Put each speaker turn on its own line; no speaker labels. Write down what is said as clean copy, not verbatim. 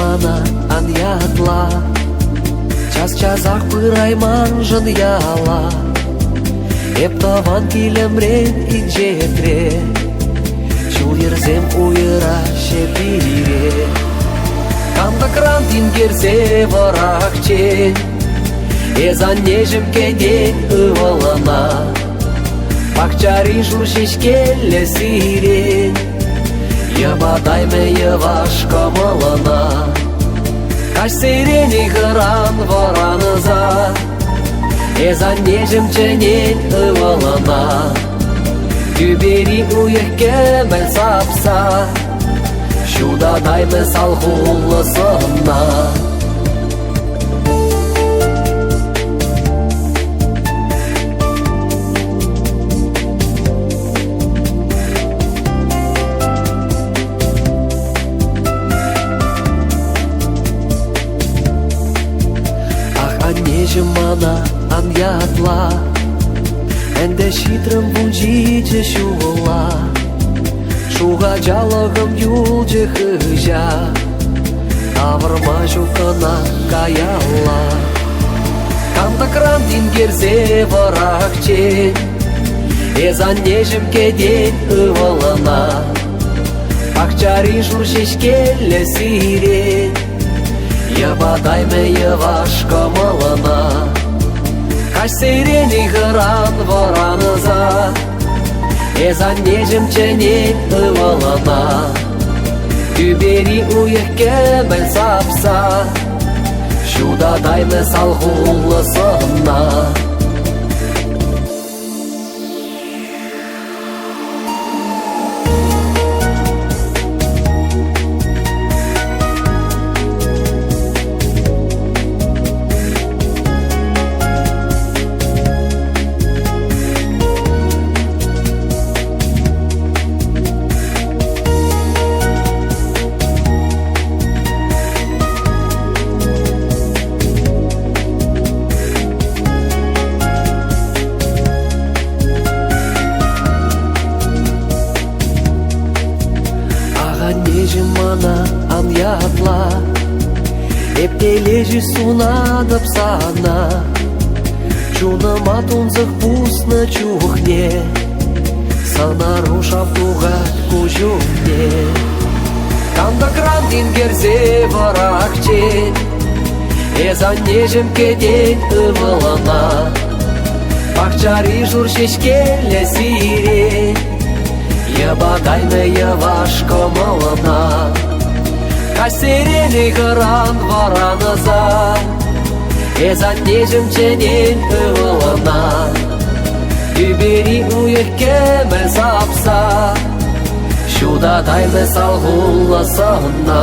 мана анятла, час-часах пырайман жын яла. Эптаван килемрен инжетре, чул ерзем уйра шепире. Камда крантин керсе варакче, эзан нежим кеден ывалана. Пакчари журшишкелле сирен, ябадайме яваш камалана. Каш сирени гыран вараныза, эзан нежим ченен ывалана. Күбери уйеккемел сапса, шуда дайме салхуллысына. Нежим мана анятла, энде шитрым бунжиже шула. Шуга жалагым юлже хыжа, тавырма жукана каяла. Камда крандин керзе варакче, эзан нежим кеден ывалана. Пакчари журшишкелле сирен, ябадайме яваш камалана. Каш сирени гыран вараныза, эзан нежим ченен ывалана. Күбери уйеккемел сапса, шуда дайме салхуллысына. Нежим мана анятла, эптележи сунадып сана. Чуныма тунзых пусна чухне, санару шаптугат кужухне. Канда крандин керзе варакче, эзан нежим кеден ывалана. Пакчари журшишкелле сирен, ябадайме яваш камалана. Каш сирени гыран вараныза, эзан нежим ченен ывалана. Күбери уйеккемел сапса, шуда дайме салхуллысына.